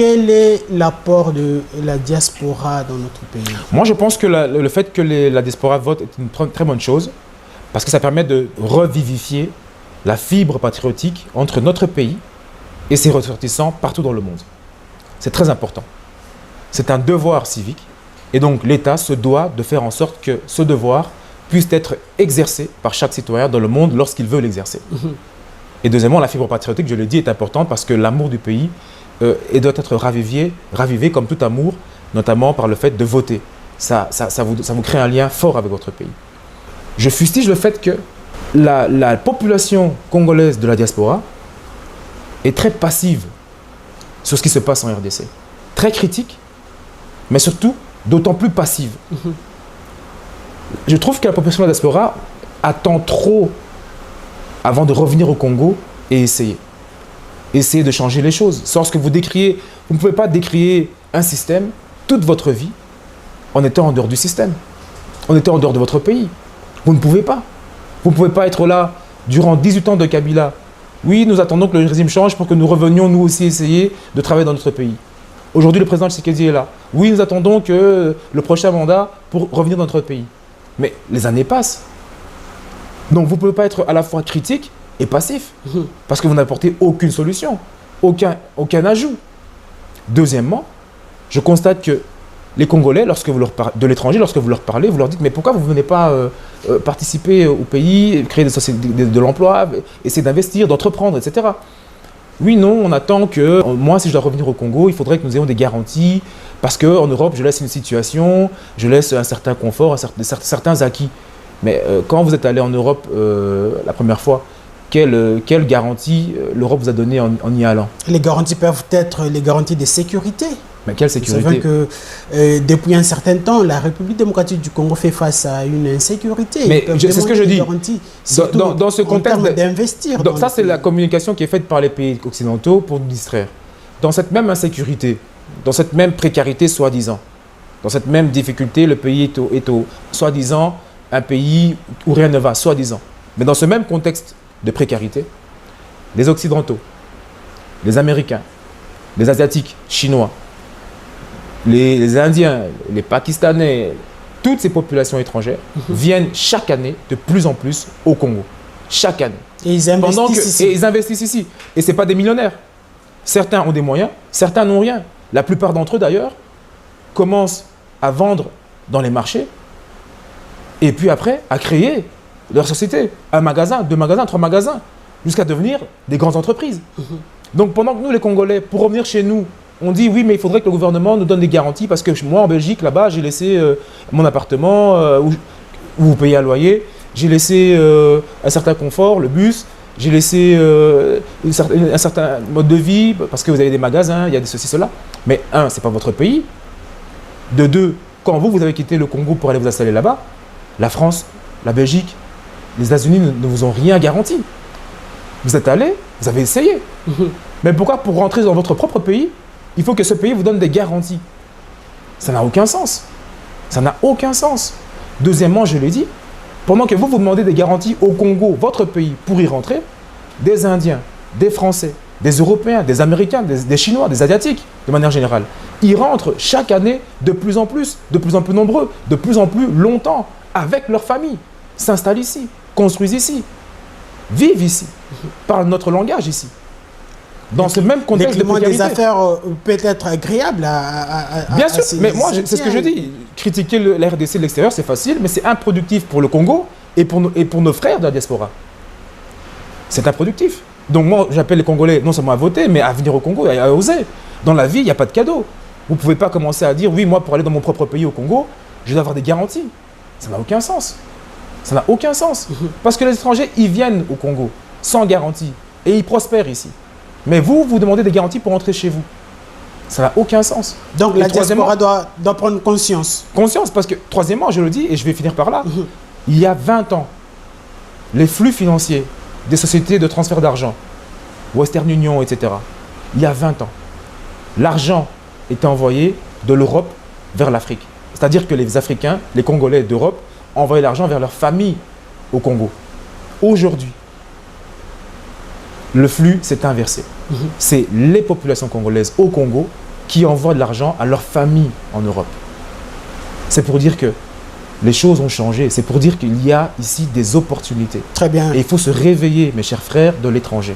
quel est l'apport de la diaspora dans notre pays? Moi, je pense que le fait que la diaspora vote est une très bonne chose parce que ça permet de revivifier la fibre patriotique entre notre pays et ses ressortissants partout dans le monde. C'est très important. C'est un devoir civique et donc l'État se doit de faire en sorte que ce devoir puisse être exercé par chaque citoyen dans le monde lorsqu'il veut l'exercer. Et deuxièmement, la fibre patriotique, je l'ai dit, est importante parce que l'amour du pays doit être ravivé comme tout amour, notamment par le fait de voter. Ça vous crée un lien fort avec votre pays. Je fustige le fait que la population congolaise de la diaspora est très passive sur ce qui se passe en RDC. Très critique, mais surtout d'autant plus passive. Je trouve que la population de la diaspora attend trop avant de revenir au Congo et essayer de changer les choses. Lorsque vous décriez, vous ne pouvez pas décrier un système toute votre vie en étant en dehors du système, en étant en dehors de votre pays. Vous ne pouvez pas. Vous ne pouvez pas être là durant 18 ans de Kabila. Oui, nous attendons que le régime change pour que nous revenions nous aussi essayer de travailler dans notre pays. Aujourd'hui, le président Tshisekedi est là. Oui, nous attendons que le prochain mandat pour revenir dans notre pays. Mais les années passent. Donc vous ne pouvez pas être à la fois critique et passif, parce que vous n'apportez aucune solution, aucun ajout. Deuxièmement, je constate que les Congolais, de l'étranger, lorsque vous leur parlez, vous leur dites « mais pourquoi vous ne venez pas participer au pays, créer des sociétés de l'emploi, essayer d'investir, d'entreprendre, etc. » Oui, non, on attend que, moi, si je dois revenir au Congo, il faudrait que nous ayons des garanties, parce qu'en Europe, je laisse une situation, je laisse un certain confort, certains acquis. Mais quand vous êtes allé en Europe la première fois, quelle garantie l'Europe vous a donné en y allant? Les garanties peuvent être les garanties de sécurité. Mais quelle sécurité? Vous savez que depuis un certain temps, la République démocratique du Congo fait face à une insécurité. Mais c'est ce que je dis. Dans ce contexte d'investir. Ça, c'est la communication qui est faite par les pays occidentaux pour nous distraire. Dans cette même insécurité, dans cette même précarité soi-disant, dans cette même difficulté, le pays est au soi-disant un pays où rien ne va, soi-disant. Mais dans ce même contexte de précarité, les Occidentaux, les Américains, les Asiatiques, Chinois, les Indiens, les Pakistanais, toutes ces populations étrangères viennent chaque année de plus en plus au Congo. Chaque année. Et ils investissent ici. Et ils investissent ici. Et ce n'est pas des millionnaires. Certains ont des moyens, certains n'ont rien. La plupart d'entre eux, d'ailleurs, commencent à vendre dans les marchés et puis après, à créer leur société. Un magasin, 2 magasins, 3 magasins, jusqu'à devenir des grandes entreprises. Donc pendant que nous, les Congolais, pour revenir chez nous, on dit oui, mais il faudrait que le gouvernement nous donne des garanties parce que moi, en Belgique, là-bas, j'ai laissé mon appartement où vous payez un loyer, j'ai laissé un certain confort, le bus, j'ai laissé un certain mode de vie parce que vous avez des magasins, il y a des ceci, cela. Mais un, ce n'est pas votre pays. De deux, quand vous avez quitté le Congo pour aller vous installer là-bas, la France, la Belgique, les États-Unis ne vous ont rien garanti. Vous êtes allé, vous avez essayé. Mais pourquoi pour rentrer dans votre propre pays, il faut que ce pays vous donne des garanties? Ça n'a aucun sens. Ça n'a aucun sens. Deuxièmement, je l'ai dit, pendant que vous demandez des garanties au Congo, votre pays, pour y rentrer, des Indiens, des Français, des Européens, des Américains, des Chinois, des Asiatiques, de manière générale, ils rentrent chaque année de plus en plus nombreux, de plus en plus longtemps, avec leur famille, s'installent ici, construisent ici, vivent ici, parlent notre langage ici. Dans ce même contexte de précarité. des affaires peut être agréable Bien sûr, mais moi, c'est ce que je dis. Critiquer la RDC de l'extérieur, c'est facile, mais c'est improductif pour le Congo et pour nos frères de la diaspora. C'est improductif. Donc moi, j'appelle les Congolais non seulement à voter, mais à venir au Congo et à oser. Dans la vie, il n'y a pas de cadeau. Vous ne pouvez pas commencer à dire, oui, moi, pour aller dans mon propre pays au Congo, je dois avoir des garanties. Ça n'a aucun sens. Ça n'a aucun sens. Parce que les étrangers, ils viennent au Congo sans garantie et ils prospèrent ici. Mais vous demandez des garanties pour entrer chez vous. Ça n'a aucun sens. Donc la diaspora doit prendre conscience. Conscience, parce que, troisièmement, je le dis, et je vais finir par là, il y a 20 ans, les flux financiers des sociétés de transfert d'argent, Western Union, etc., il y a 20 ans, l'argent était envoyé de l'Europe vers l'Afrique. C'est-à-dire que les Africains, les Congolais d'Europe, envoyaient l'argent vers leur famille au Congo. Aujourd'hui, le flux s'est inversé. C'est les populations congolaises au Congo qui envoient de l'argent à leur famille en Europe. C'est pour dire que les choses ont changé. C'est pour dire qu'il y a ici des opportunités. Très bien. Et il faut se réveiller, mes chers frères, de l'étranger.